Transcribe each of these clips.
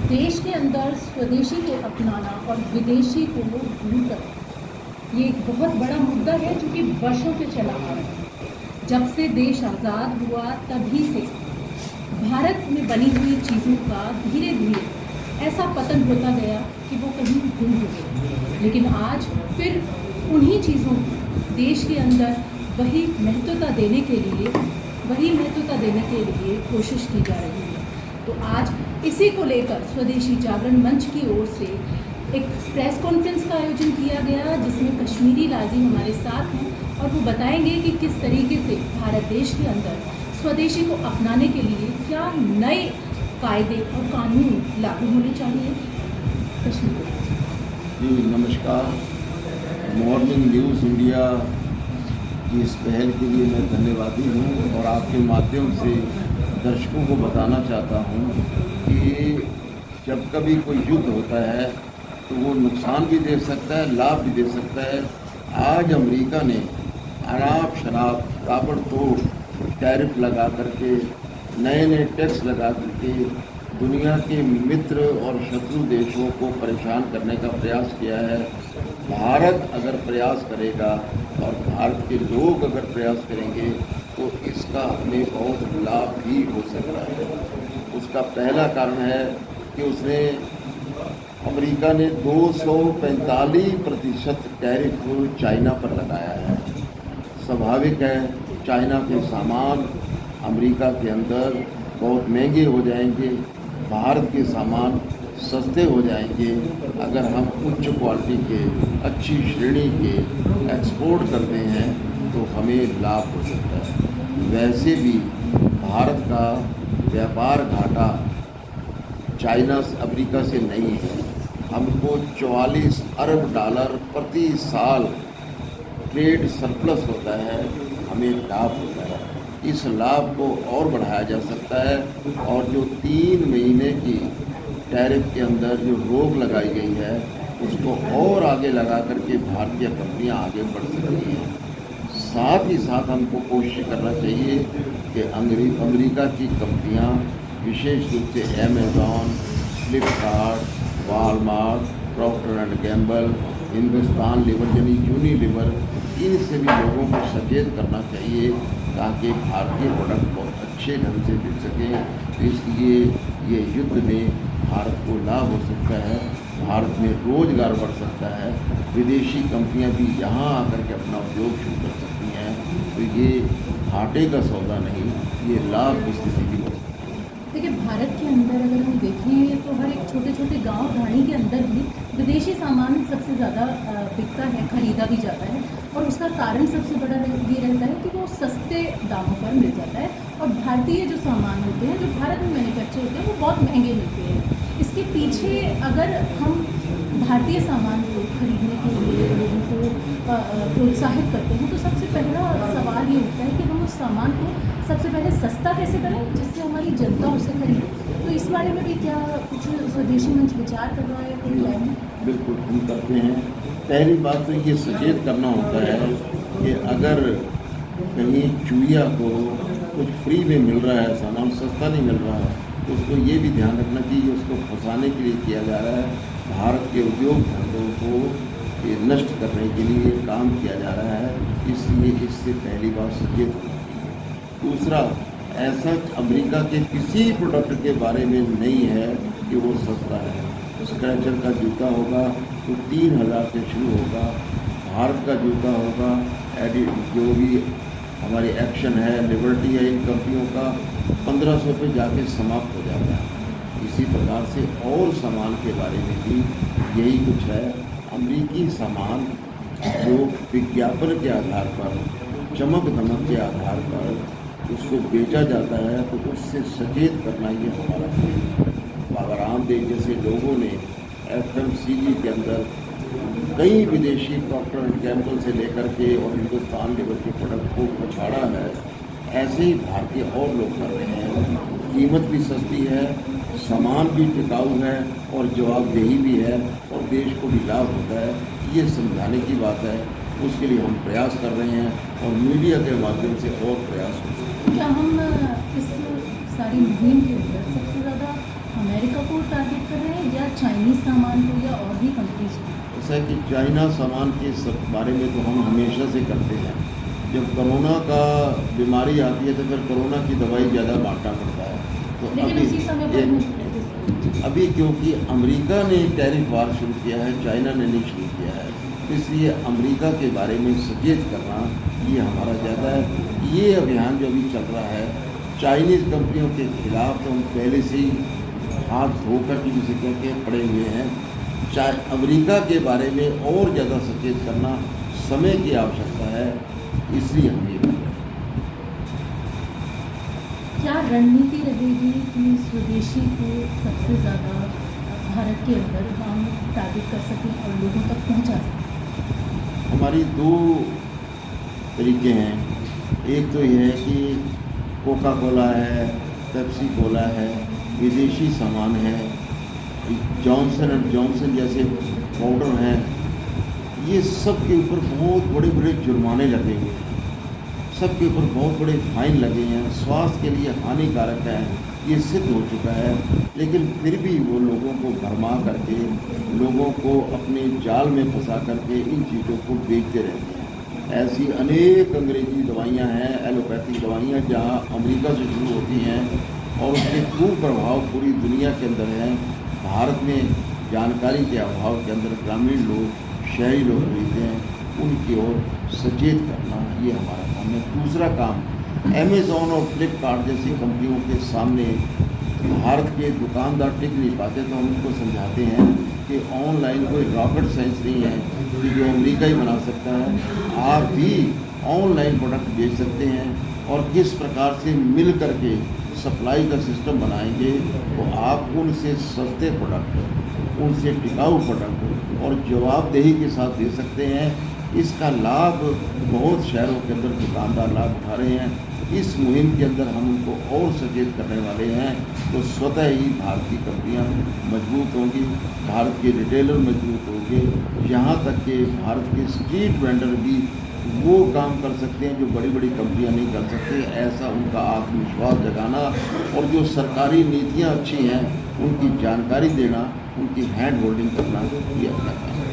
देश के अंदर स्वदेशी को अपनाना और विदेशी को भूलकर, ये एक बहुत बड़ा मुद्दा है जो कि वर्षों से चला आ रहा है। जब से देश आज़ाद हुआ तभी से भारत में बनी हुई चीज़ों का धीरे धीरे ऐसा पतन होता गया कि वो कहीं गुम हो गई। लेकिन आज फिर उन्हीं चीज़ों को देश के अंदर वही महत्वता देने के लिए कोशिश की जा रही है। तो आज इसी को लेकर स्वदेशी जागरण मंच की ओर से एक प्रेस कॉन्फ्रेंस का आयोजन किया गया, जिसमें कश्मीरी लाल जी हमारे साथ हैं और वो बताएंगे कि किस तरीके से भारत देश के अंदर स्वदेशी को अपनाने के लिए क्या नए कायदे और कानून लागू होने चाहिए। जी नमस्कार। मॉर्निंग न्यूज़ इंडिया की इस पहल के लिए मैं धन्यवादी हूँ और आपके माध्यम से दर्शकों को बताना चाहता हूँ कि जब कभी कोई युद्ध होता है तो वो नुकसान भी दे सकता है, लाभ भी दे सकता है। आज अमेरिका ने अनाप शराब ताबड़तोड़ टैरिफ लगा करके, नए नए टैक्स लगा करके दुनिया के मित्र और शत्रु देशों को परेशान करने का प्रयास किया है। भारत अगर प्रयास करेगा और भारत के लोग अगर प्रयास करेंगे तो इसका हमें बहुत लाभ भी हो सकता है। उसका पहला कारण है कि उसने अमेरिका ने 245% टैरिफ चाइना पर लगाया है। स्वाभाविक है, चाइना के सामान अमेरिका के अंदर बहुत महंगे हो जाएंगे, भारत के सामान सस्ते हो जाएंगे अगर हम उच्च क्वालिटी के, अच्छी श्रेणी के एक्सपोर्ट करते हैं तो हमें लाभ हो सकता है। वैसे भी भारत का व्यापार घाटा चाइना अमेरिका से नहीं है। हमको 44 अरब डॉलर प्रति साल ट्रेड सरप्लस होता है, हमें लाभ होता है। इस लाभ को और बढ़ाया जा सकता है और जो 3 महीने की टैरिफ के अंदर जो रोक लगाई गई है उसको और आगे लगा करके भारतीय कंपनियां आगे बढ़ सकती हैं। साथ ही साथ हमको कोशिश करना चाहिए कि अमेरिका की कंपनियां, विशेष रूप से Amazon, Flipkart, Walmart, Procter and Gamble, Hindustan Lever यानी यूनिलीवर, इन सभी लोगों को सचेत करना चाहिए ताकि भारतीय प्रोडक्ट बहुत अच्छे ढंग से बिक सकें। इसलिए ये युद्ध में भारत को लाभ हो सकता है, भारत में रोजगार बढ़ सकता है, विदेशी कंपनियां भी यहाँ आकर के अपना उद्योग शुरू कर सकती हैं। तो ये घाटे का सौदा नहीं, ये लाभ की स्थिति भी हो सकती है। देखिए, भारत के अंदर अगर हम देखें तो हर एक छोटे छोटे गांव ढाणी के अंदर भी विदेशी सामान सबसे ज़्यादा बिकता है, खरीदा भी जाता है। और उसका कारण सबसे बड़ा ये रहता है कि वो सस्ते दामों पर मिल जाता है और भारतीय जो सामान होते हैं, जो भारत में मैन्युफैक्चर होते हैं, वो बहुत महंगे मिलते हैं। इसके पीछे अगर हम भारतीय सामान को खरीदने के लिए लोगों को प्रोत्साहित करते हैं तो सबसे पहला सवाल ये उठता है कि हम उस सामान को सबसे पहले सस्ता कैसे करें जिससे हमारी जनता उसे खरीदे। तो इस बारे में भी क्या कुछ स्वदेशी मंच विचार कर रहा है, कोई प्लान है? बिल्कुल हम करते हैं। पहली बात तो ये सचेत करना होता है कि अगर कहीं चूहिया को कुछ फ्री में मिल रहा है, सामान सस्ता नहीं मिल रहा है, तो उसको ये भी ध्यान रखना चाहिए उसको फंसाने के लिए किया जा रहा है। भारत के उद्योग धंधों को ये नष्ट करने के लिए काम किया जा रहा है, इसलिए इससे पहली बात सचेत होना चाहिए। दूसरा, ऐसा अमेरिका के किसी प्रोडक्ट के बारे में नहीं है कि वो सस्ता है। स्क्रैचर का जूता होगा तो 3000 से शुरू होगा, भारत का जूता होगा, जो भी हमारी एक्शन है, लिबर्टी है, इन कंपनियों का 1500 पे जाके समाप्त हो जाता है। इसी प्रकार से और सामान के बारे में भी यही कुछ है। अमेरिकी सामान जो विज्ञापन के आधार पर, चमक धमक के आधार पर उसको बेचा जाता है तो उससे सचेत करना ये हमारा काम है। बाबा रामदेव जैसे लोगों ने FMCG के अंदर कई विदेशी प्रॉक्टर एंड गैम्बल से लेकर के और हिंदुस्तान लीवर के प्रोडक्ट को पछाड़ा है, ऐसे ही भारतीय और लोग कर रहे हैं। कीमत भी सस्ती है, सामान भी टिकाऊ है और जवाबदेही भी है और देश को भी लाभ होता है। ये समझाने की बात है, उसके लिए हम प्रयास कर रहे हैं और मीडिया के माध्यम से और प्रयास हो सकते हैं। क्या हम इस सारी मुहिम के अंदर सबसे ज़्यादा अमेरिका को टारगेट कर रहे हैं? सामान को या और भी कंट्रीज को? ऐसा है कि चाइना सामान के बारे में तो हम हमेशा से करते हैं। जब कोरोना का बीमारी आती है तो फिर कोरोना की दवाई ज़्यादा बांटना पड़ता है। तो लेकिन उसी समय पर अभी क्योंकि अमेरिका ने टैरिफ वार शुरू किया है, चाइना ने नहीं शुरू किया है, इसलिए अमेरिका के बारे में सचेत करना ये हमारा ज़्यादा है। ये अभियान जो अभी चल रहा है चाइनीज़ कंपनियों के खिलाफ, तो हम पहले से ही हाथ धोकर की जिसे कहते हैं पड़े हुए हैं। अमेरिका के बारे में और ज़्यादा सचेत करना समय की आवश्यकता है, इसलिए हम ये कर रहे हैं। क्या रणनीति रहेगी कि स्वदेशी को सबसे ज़्यादा भारत के अंदर हम टारगेट कर सकें और लोगों तक पहुंचा सकें? हमारी दो तरीके हैं। एक तो यह है कि कोका कोला है, पेप्सी कोला है, विदेशी सामान है, जॉनसन एंड जॉनसन जैसे पाउडर हैं, ये सब के ऊपर बहुत बड़े बड़े जुर्माने लगे हुए हैं, सब के ऊपर बहुत बड़े फाइन लगे हैं, स्वास्थ्य के लिए हानिकारक है, ये सिद्ध हो चुका है। लेकिन फिर भी वो लोगों को भरमा करके, लोगों को अपने जाल में फंसा करके इन चीज़ों को बेचते रहते हैं। ऐसी अनेक अंग्रेजी दवाइयाँ हैं, एलोपैथिक दवाइयाँ, जहाँ अमेरिका से शुरू होती हैं और उसके खूब प्रभाव पूरी दुनिया के अंदर हैं। भारत में जानकारी के अभाव के अंदर ग्रामीण लोग, शहरी लोग रहते हैं, उनकी ओर सचेत करना ये हमारा काम है। दूसरा काम, अमेज़ॉन और फ्लिपकार्ट जैसी कंपनियों के सामने भारत के दुकानदार टिक नहीं पाते, तो हम उनको समझाते हैं कि ऑनलाइन कोई रॉकेट साइंस नहीं है कि जो अमेरिका ही बना सकता है। आप भी ऑनलाइन प्रोडक्ट बेच सकते हैं और किस प्रकार से मिल करके सप्लाई का सिस्टम बनाएंगे तो आप उनसे सस्ते प्रोडक्ट, उनसे टिकाऊ प्रोडक्ट और जवाबदेही के साथ दे सकते हैं। इसका लाभ बहुत शहरों के अंदर दुकानदार लाभ उठा रहे हैं। इस मुहिम के अंदर हम उनको और सचेत करने वाले हैं, तो स्वतः ही भारत की कंपनियाँ मजबूत होंगी, भारत के रिटेलर मजबूत होंगे, यहाँ तक कि भारत के स्ट्रीट वेंडर भी वो काम कर सकते हैं जो बड़ी बड़ी कंपनियां नहीं कर सकते। ऐसा उनका आत्मविश्वास जगाना और जो सरकारी नीतियां अच्छी हैं उनकी जानकारी देना, उनकी हैंड होल्डिंग करना, ये अपना काम है।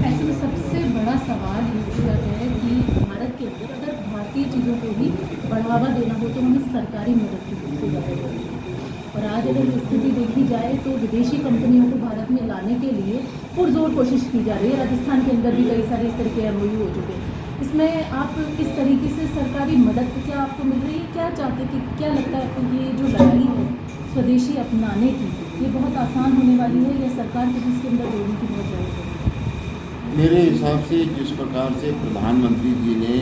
ऐसे में सबसे बड़ा सवाल ये उठता है कि भारत के अंदर अगर भारतीय चीज़ों को भी बढ़ावा देना हो तो हमें सरकारी मदद की सबसे ज़्यादा जरूरत है। और आज अगर स्थिति देखी जाए तो विदेशी कंपनियों को भारत में लाने के लिए पुरजोर कोशिश की जा रही है। राजस्थान के अंदर भी कई सारे इस तरह के MOU हो चुके हैं। इसमें आप किस तरीके से सरकारी मदद क्या आपको मिल रही है? क्या चाहते कि क्या लगता है आपको ये जो लड़ाई है स्वदेशी अपनाने की, ये बहुत आसान होने वाली है या सरकार को इसके अंदर जोड़ने की बहुत ज़रूरत है? मेरे हिसाब से जिस प्रकार से प्रधानमंत्री जी ने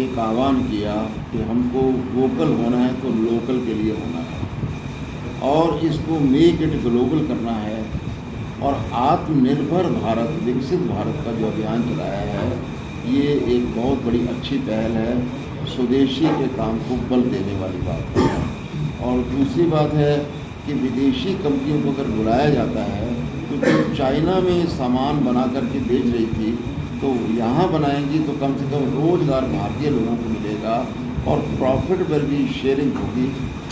एक आह्वान किया कि हमको वोकल होना है तो लोकल के लिए होना है और इसको मेक इट ग्लोबल करना है और आत्मनिर्भर भारत, विकसित भारत का जो अभियान चलाया है, ये एक बहुत बड़ी अच्छी पहल है। स्वदेशी के काम को बल देने वाली बात है। और दूसरी बात है कि विदेशी कंपनियों को अगर बुलाया जाता है, क्योंकि चाइना में सामान बना करके बेच रही थी, तो यहाँ बनाएंगी तो कम से कम रोज़गार भारतीय लोगों को मिलेगा और प्रॉफिट पर भी शेयरिंग होगी,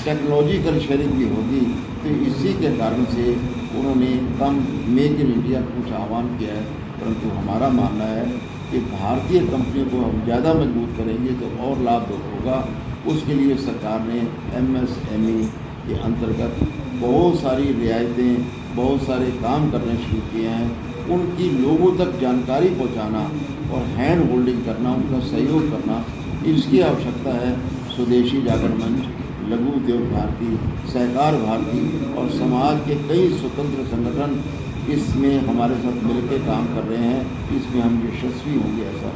टेक्नोलॉजिकल शेयरिंग भी होगी। तो इसी के कारण से उन्होंने कम मेक इन इंडिया कुछ आह्वान किया है। परंतु हमारा मानना है कि भारतीय कंपनियों को हम ज़्यादा मजबूत करेंगे तो और लाभ होगा। उसके लिए सरकार ने MSME के अंतर्गत बहुत सारी रियायतें, बहुत सारे काम करने शुरू किए हैं। उनकी लोगों तक जानकारी पहुंचाना और हैंड होल्डिंग करना, उनका सहयोग करना, इसकी आवश्यकता है। स्वदेशी जागरण मंच, लघु उद्योग भारती, सहकार भारती और समाज के कई स्वतंत्र संगठन इसमें हमारे साथ मिलकर काम कर रहे हैं। इसमें हम यशस्वी होंगे ऐसा।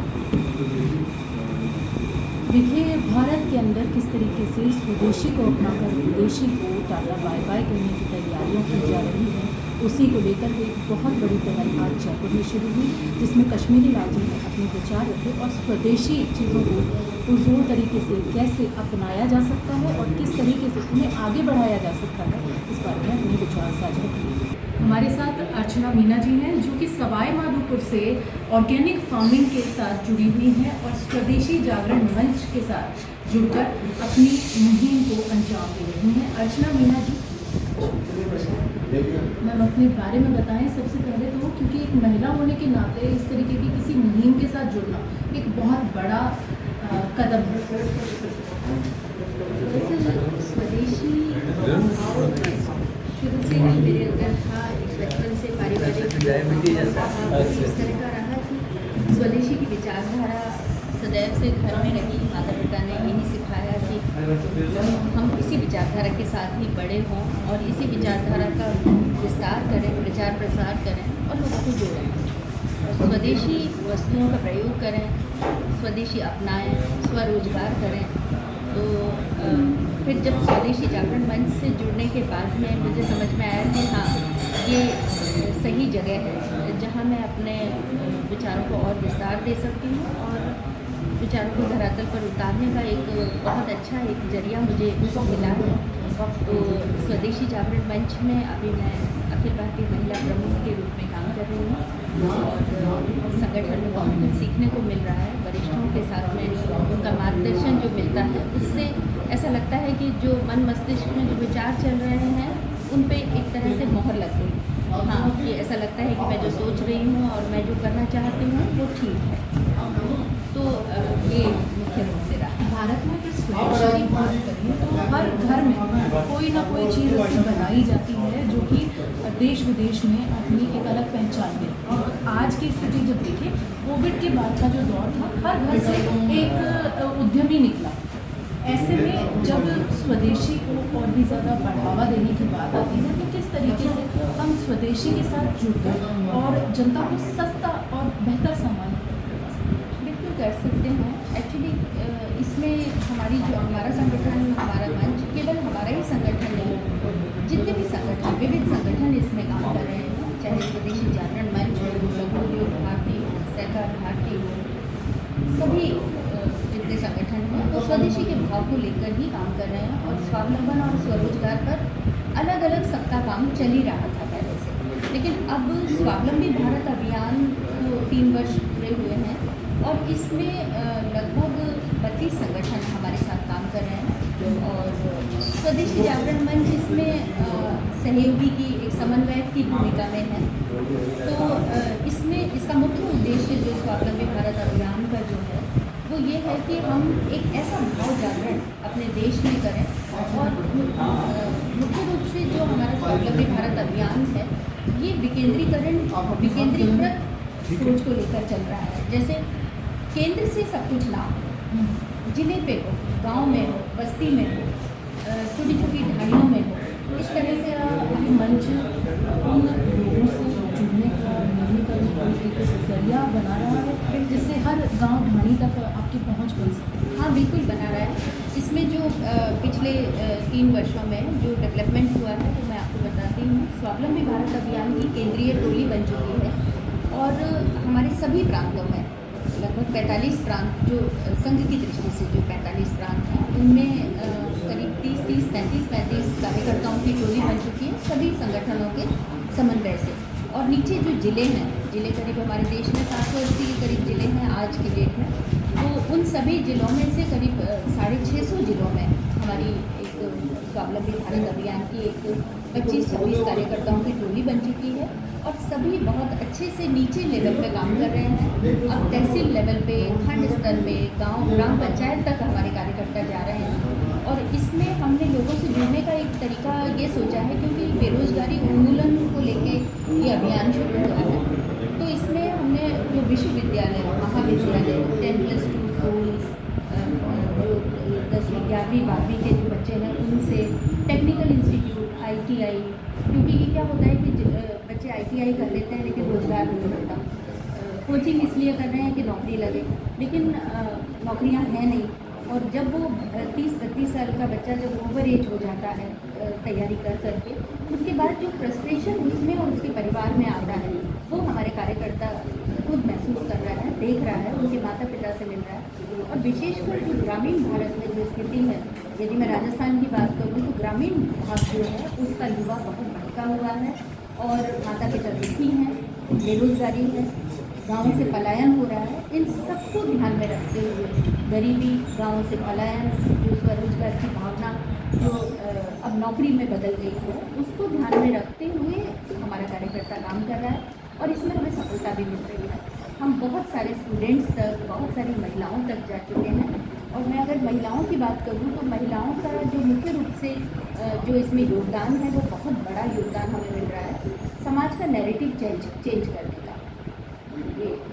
देखिए, भारत के अंदर किस तरीके से स्वदेशी को अपनाकर विदेशी को टाटा बाय बाय करने की तैयारियां की जा रही हैं, उसी को लेकर एक बहुत बड़ी पहल आज जयपुर में शुरू हुई, जिसमें कश्मीरी राज्य ने अपने विचार रखे और स्वदेशी चीज़ों को पुरजोर तरीके से कैसे अपनाया जा सकता है और किस तरीके से उन्हें आगे बढ़ाया जा सकता है, इस बारे में अपने विचार साझा किए। हमारे साथ अर्चना मीना जी हैं, जो कि सवाई माधोपुर से ऑर्गेनिक फार्मिंग के साथ जुड़ी हुई हैं और स्वदेशी जागरण मंच के साथ जुड़कर अपनी मुहिम को अंजाम दे रही हैं। अर्चना मीना जी, मैम अपने बारे में बताएं सबसे पहले तो, क्योंकि एक महिला होने के नाते इस तरीके की किसी मुहिम के साथ जुड़ना एक बहुत बड़ा कदम है। दरअसल स्वदेशी शुरू से ही मेरे अंदर था, एक बचपन से पारिवारिक इस तरह का रहा कि स्वदेशी की विचारधारा सदैव से घर में रही। माता पिता ने यही सिखाया कि हम इसी विचारधारा के साथ ही बड़े हों और इसी विचारधारा का विस्तार करें, प्रचार प्रसार करें और लोगों को जोड़ें। स्वदेशी वस्तुओं का प्रयोग करें, स्वदेशी अपनाएं, स्वरोजगार करें। तो फिर जब स्वदेशी जागरण मंच से जुड़ने के बाद में मुझे समझ में आया कि हाँ, ये सही जगह है जहाँ मैं अपने विचारों को और विस्तार दे सकती हूँ और विचारों को धरातल पर उतारने का एक बहुत अच्छा एक जरिया मुझे मिला है। तो स्वदेशी जागरण मंच में अभी मैं अखिल भारतीय महिला प्रमुख के रूप में काम कर रही हूँ और संगठन में बहुत कुछ सीखने को मिल रहा है। वरिष्ठों के साथ में उनका मार्गदर्शन जो मिलता है उससे ऐसा लगता है कि जो मन मस्तिष्क में जो विचार चल रहे हैं उन पे एक तरह से मोहर लग गई। हाँ, ये ऐसा लगता है कि मैं जो सोच रही हूँ और मैं जो करना चाहती हूँ वो ठीक है। तो ये मुख्य रूप से रहा। भारत में अगर स्वदेशी की बात करें तो हर घर में कोई ना कोई चीज़ ऐसी बनाई जाती है जो कि देश विदेश में अपनी एक अलग पहचान है। और आज की स्थिति जब देखें, कोविड के बाद का जो दौर था, हर घर से एक उद्यमी निकला। ऐसे में जब स्वदेशी को और भी ज़्यादा बढ़ावा देने की बात आती है तो किस तरीके से हम स्वदेशी के साथ जुड़कर और जनता को सस्ता और बेहतर सामान बिल्कुल कर सकते हैं। एक्चुअली इसमें हमारा संगठन, हमारा मंच केवल हमारा ही संगठन नहीं, जितने भी संगठन, विविध संगठन इसमें काम कर रहे हैं, चाहे स्वदेशी जागरण मंच हो, लघु उद्योग भारती हो, सहकार भारती हो, सभी जितने संगठन हैं वो स्वदेशी के भाव को लेकर ही काम कर रहे हैं। और स्वावलंबन और स्वरोजगार पर अलग अलग सबका काम चल ही रहा था पहले से, लेकिन अब स्वावलंबी भारत अभियान को 3 वर्ष पूरे हुए हैं और इसमें लगभग 32 संगठन हमारे साथ काम कर रहे हैं। और स्वदेशी जागरण मंच इसमें सहयोगी की एक समन्वयक की भूमिका में है। तो इसमें इसका मुख्य उद्देश्य जो स्वावलंबी भारत अभियान का जो है वो ये है कि हम एक ऐसा भाव जागरण अपने देश में करें। और मुख्य रूप से जो हमारा स्वावलंबी भारत अभियान है ये विकेंद्रीकृत सोच को लेकर चल रहा है। जैसे केंद्र से सब कुछ ना हो, जिले पे हो, गांव में हो, बस्ती में हो, छोटी छोटी ढाणियों में हो, इस तरह से अभी मंच उन लोगों से जुड़ने का, मिलने का एक जरिया बना रहा है जिससे हर गांव ढाणी तक आपकी पहुंच बन सके। हाँ, बिल्कुल बना रहा है। इसमें जो पिछले 3 वर्षों में जो डेवलपमेंट हुआ है वो मैं आपको बताती हूँ। स्वावलंबी भारत अभियान की केंद्रीय टोली बन चुकी है और हमारे सभी प्रांतों में लगभग 45 प्रांत, जो संघ की दृष्टि से जो 45 प्रांत हैं उनमें करीब 35 कार्यकर्ताओं की टोली बन चुकी है सभी संगठनों के समन्वय से। और नीचे जो जिले हैं, जिले करीब हमारे देश में 780 के करीब जिले हैं आज की डेट में, तो उन सभी जिलों में से करीब 650 जिलों में हमारी एक स्वावलंबी भारत अभियान की एक 25-26 कार्यकर्ताओं की टोली बन चुकी है और सभी बहुत अच्छे से नीचे लेवल पे काम कर रहे हैं। अब तहसील लेवल पे, खंड स्तर पे, गांव, ग्राम पंचायत तक हमारे कार्यकर्ता जा रहे हैं। और इसमें हमने लोगों से जुड़ने का एक तरीका ये सोचा है, क्योंकि बेरोजगारी उन्मूलन को लेके ये अभियान शुरू हुआ है। तो इसमें हमने जो विश्वविद्यालय, महाविद्यालय, 10+2 स्कूल, जो 10वीं, 11वीं, 12वीं के जो बच्चे हैं उनसे, टेक्निकल इंस्टीट्यूट, ITI, क्योंकि ये क्या होता है कि बच्चे ITI कर लेते हैं लेकिन रोज़गार नहीं मिलता। कोचिंग इसलिए कर रहे हैं कि नौकरी लगे, लेकिन नौकरियां हैं नहीं। और जब वो 30-32 साल का बच्चा जब ओवर एज हो जाता है तैयारी कर करके, उसके बाद जो फ्रस्ट्रेशन उसमें और उसके परिवार में आता है वो हमारे कार्यकर्ता खुद महसूस कर रहा है, देख रहा है, उनके माता पिता से मिल रहा है। और विशेषकर जो ग्रामीण भारत में जो स्थिति है, यदि मैं राजस्थान की बात करूँ तो ग्रामीण भाग जो है उसका युवा बहुत भटका हुआ है और माता पिता दुखी हैं, बेरोजगारी है, गाँव से पलायन हो रहा है। इन सबको ध्यान में रखते हुए गरीबी, गाँव से पलायन, जो स्वरोजगार की भावना जो अब नौकरी में बदल गई है, उसको ध्यान में रखते हुए हमारा कार्यकर्ता काम कर रहा है और इसमें हमें सफलता भी मिल रही है। हम बहुत सारे स्टूडेंट्स तक, बहुत सारी महिलाओं तक जा चुके हैं और मैं अगर महिलाओं की बात करूं तो महिलाओं का जो मुख्य रूप से जो इसमें योगदान है वो बहुत बड़ा योगदान हमें मिल रहा है समाज का नैरेटिव चेंज करने का। ये एक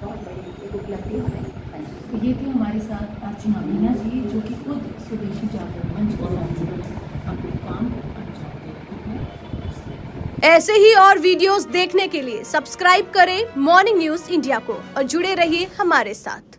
बहुत बड़ी एक उपलब्धि हमें तो ये थी हमारे साथ अर्चना मीना जी, जो कि खुद स्वदेशी जागरण मंच के साथ जुड़े हैं, अपने काम अंजाम दे रही हैं। ऐसे ही और वीडियोस देखने के लिए सब्सक्राइब करें मॉर्निंग न्यूज इंडिया को और जुड़े रहिए हमारे साथ।